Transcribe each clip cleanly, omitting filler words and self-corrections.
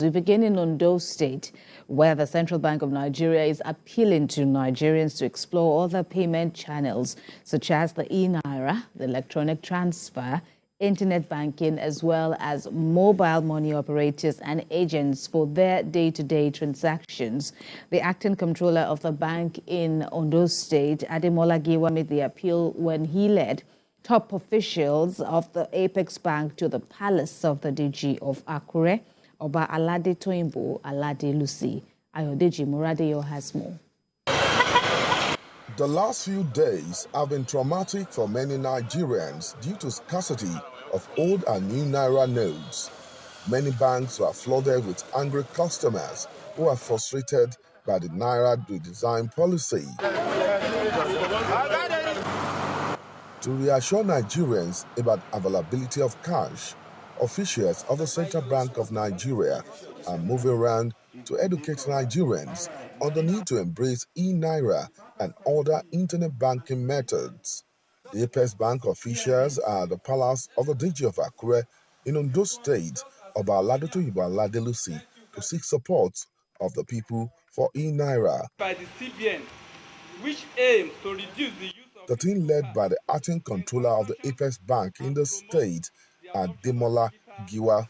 We begin in Ondo State, where the Central Bank of Nigeria is appealing to Nigerians to explore other payment channels, such as the e-Naira, the electronic transfer, internet banking, as well as mobile money operators and agents for their day-to-day transactions. The acting controller of the bank in Ondo State, Ademola Giwa, made the appeal when he led top officials of the Apex Bank to the palace of the DG of Akure, Oba Alade Toyinbo Alade Lucy. Ayodeji Muradeyo has more. The last few days have been traumatic for many Nigerians due to scarcity of old and new Naira notes. Many banks were flooded with angry customers who are frustrated by the Naira redesign policy. To reassure Nigerians about availability of cash, officials of the Central Bank of Nigeria are moving around to educate Nigerians on the need to embrace e-Naira and other internet banking methods. The Apex Bank officials are at the palace of the DG of Akure in Ondo State, Oba Alade Toyinbo Alade Lucy, to seek support of the people for e-Naira. By the CBN, which aims to reduce the use of the team led by the acting controller of the Apex Bank in the state, Ademola Giwa,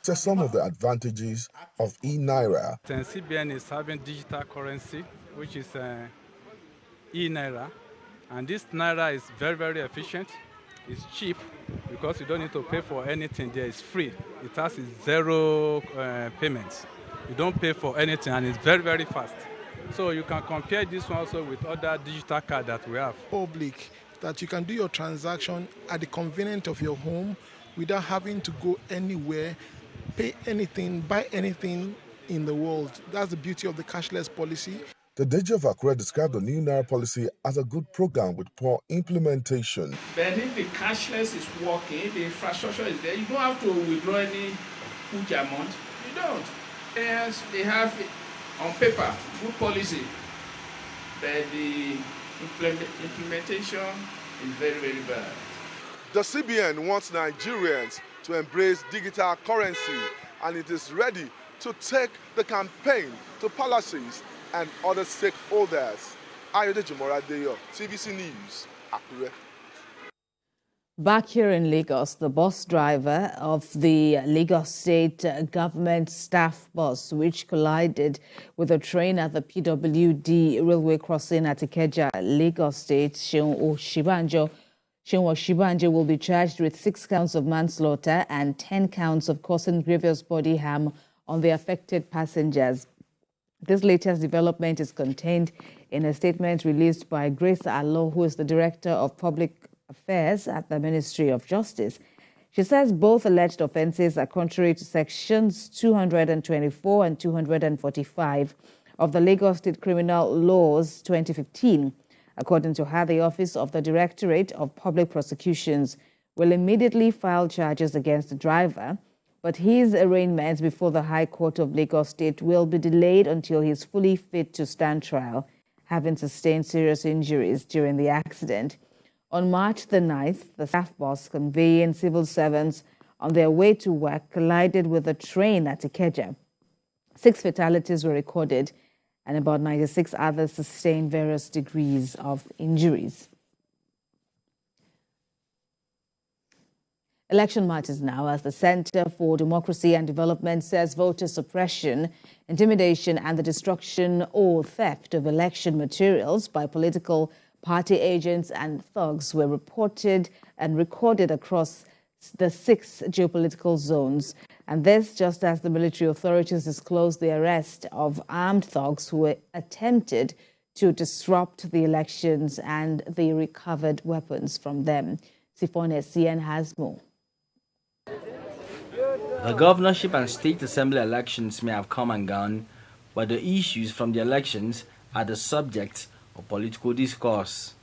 said some of the advantages of e-Naira. CBN is having digital currency, which is e-Naira, and this Naira is very, very efficient. It's cheap because you don't need to pay for anything there. It's free. It has zero payments. You don't pay for anything, and it's very, very fast. So you can compare this one also with other digital cards that we have. Public, that you can do your transaction at the convenience of your home without having to go anywhere, pay anything, buy anything in the world. That's the beauty of the cashless policy. The DG of Akure described the new Naira policy as a good program with poor implementation. But if the cashless is working, the infrastructure is there, you don't have to withdraw any huge amount. You don't. Yes, they have on paper good policy, but the implementation is very, very bad. The CBN wants Nigerians to embrace digital currency, and it is ready to take the campaign to palaces and other stakeholders. Ayodeji Muradeyo, TVC News, Akure. Back here in Lagos, the bus driver of the Lagos State government staff bus, which collided with a train at the PWD railway crossing at Ikeja, Lagos State, Seun Oshibanjo will be charged with 6 counts of manslaughter and 10 counts of causing grievous body harm on the affected passengers. This latest development is contained in a statement released by Grace Allo, who is the Director of Public Affairs at the Ministry of Justice. She says both alleged offences are contrary to sections 224 and 245 of the Lagos State Criminal Laws 2015. According to her, the Office of the Directorate of Public Prosecutions will immediately file charges against the driver, but his arraignment before the High Court of Lagos State will be delayed until he is fully fit to stand trial, having sustained serious injuries during the accident. On March the 9th, the staff bus conveying civil servants on their way to work collided with a train at Ikeja. 6 fatalities were recorded, and about 96 others sustained various degrees of injuries. Election matters now, as the Center for Democracy and Development says voter suppression, intimidation, and the destruction or theft of election materials by political party agents and thugs were reported and recorded across the 6 geopolitical zones. And this just as the military authorities disclosed the arrest of armed thugs who attempted to disrupt the elections and the recovered weapons from them. Sifone CN has more. The governorship and state assembly elections may have come and gone, but the issues from the elections are the subject of political discourse.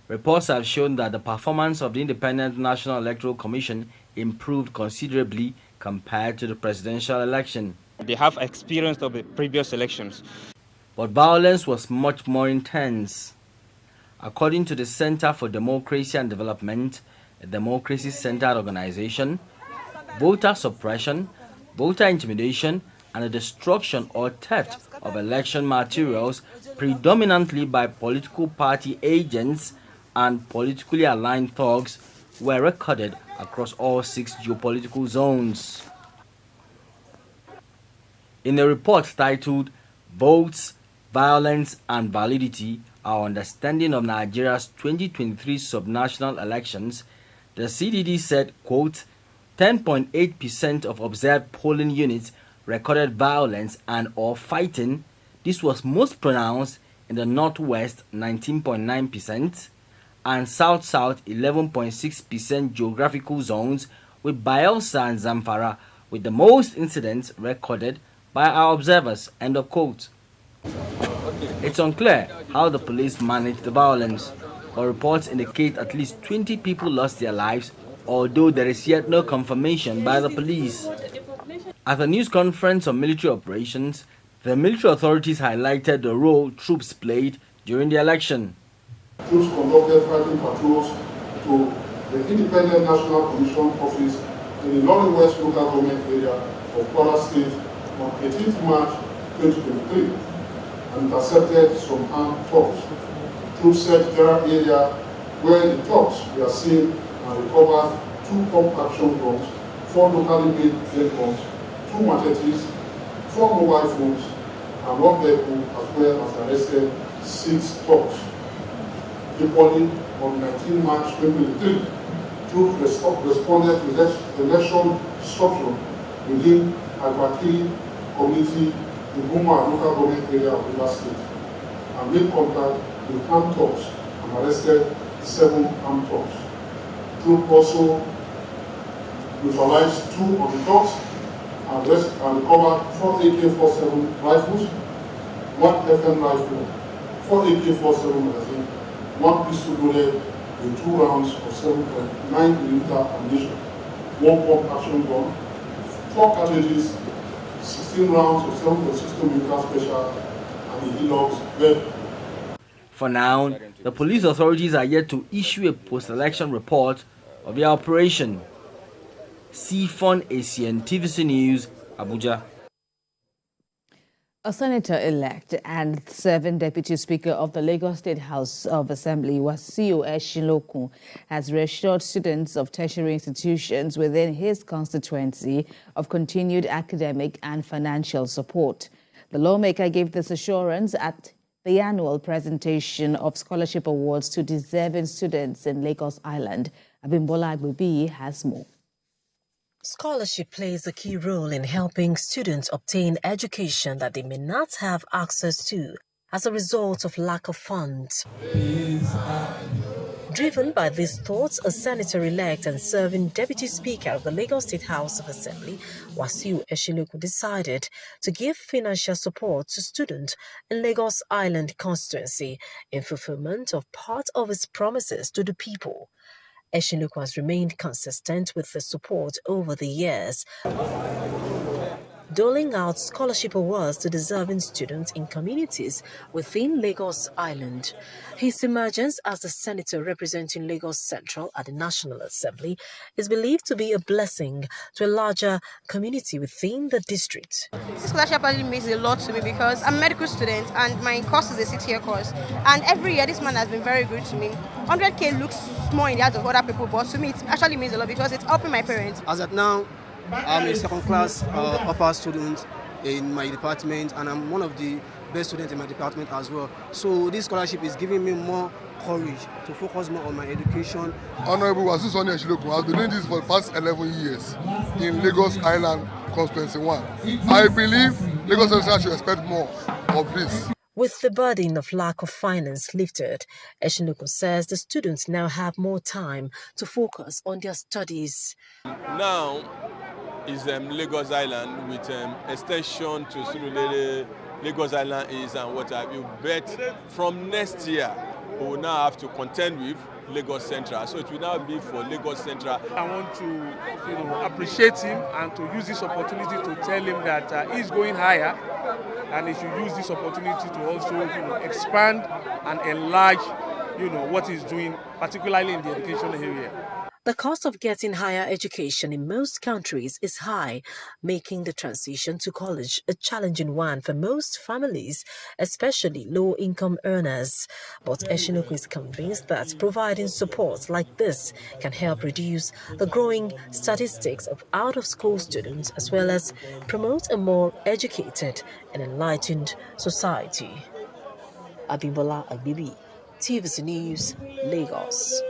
Reports have shown that the performance of the Independent National Electoral Commission improved considerably compared to the presidential election. They have experience of the previous elections. But violence was much more intense. According to the Center for Democracy and Development, a democracy-centered organization, voter suppression, voter intimidation, and the destruction or theft of election materials predominantly by political party agents and politically aligned thugs were recorded across all 6 geopolitical zones. In a report titled Votes, Violence and Validity, Our Understanding of Nigeria's 2023 Subnational Elections, the CDD said, quote, 10.8% of observed polling units recorded violence and or fighting. This was most pronounced in the Northwest 19.9% and South-South 11.6% geographical zones, with Bayelsa and Zamfara with the most incidents recorded by our observers, end of quote. It's unclear how the police managed the violence, but reports indicate at least 20 people lost their lives, although there is yet no confirmation by the police. At a news conference on military operations, the military authorities highlighted the role troops played during the election. Troops conducted fighting patrols to the Independent National Commission office in the Northwest local government area of Kwara State on 18th March 2023 and intercepted some armed thugs. Troops searched general area where the thugs were seen and recovered 2 pump-action guns, 4 locally made gun guns, 2 machetes, 4 mobile phones, and 1 vehicle, as well as arrested 6 thugs. Equally, on 19 March 2023, troops responded to election disruption within Agbaki community in Buma local government area of Rivers State and made contact with armed thugs and arrested 7 armed thugs. Troops also neutralized 2 of the thugs and recovered 4 AK-47 rifles, 1 FM rifle, 4 AK-47 magazine, 1 pistol loaded with 2 rounds of 7.9mm ammunition, 1 pump-action gun, 4 cartridges, 16 rounds of 7.62mm special, and a Hilux gun. For now, the police authorities are yet to issue a post-election report of the operation. Sifon Asian TVC News, Abuja. A senator-elect and serving deputy speaker of the Lagos State House of Assembly, Wasiu Eshinlokun, has reassured students of tertiary institutions within his constituency of continued academic and financial support. The lawmaker gave this assurance at the annual presentation of scholarship awards to deserving students in Lagos Island. Abimbola Agbubi has more. Scholarship plays a key role in helping students obtain education that they may not have access to as a result of lack of funds. Driven by these thoughts, a senator-elect and serving deputy speaker of the Lagos State House of Assembly, Wasiu Eshinlokun, decided to give financial support to students in Lagos Island constituency in fulfillment of part of his promises to the people. Eshinlokun has remained consistent with the support over the years, doling out scholarship awards to deserving students in communities within Lagos Island. His emergence as the senator representing Lagos Central at the National Assembly is believed to be a blessing to a larger community within the district. This scholarship actually means a lot to me because I'm a medical student and my course is a 6-year course. And every year this man has been very good to me. 100K looks small in the eyes of other people, but to me it actually means a lot because it's helping my parents. As at now, I'm a second-class upper student in my department, and I'm one of the best students in my department as well. So this scholarship is giving me more courage to focus more on my education. Honorable Wasiu Eshinlokun has been doing this for the past 11 years in Lagos Island Constituency 1. I believe Lagos Central should expect more of this. With the burden of lack of finance lifted, Eshinlokun says the students now have more time to focus on their studies. Now is Lagos Island with extension to Surulere, Lagos Island is and what have you. But from next year, we will now have to contend with Lagos Central. So it will now be for Lagos Central. I want to appreciate him and to use this opportunity to tell him that he's going higher, and he should use this opportunity to also expand and enlarge what he's doing, particularly in the education area. The cost of getting higher education in most countries is high, making the transition to college a challenging one for most families, especially low-income earners. But Eshinuku is convinced that providing support like this can help reduce the growing statistics of out-of-school students as well as promote a more educated and enlightened society. Abimbola Agbibi, TVC News, Lagos.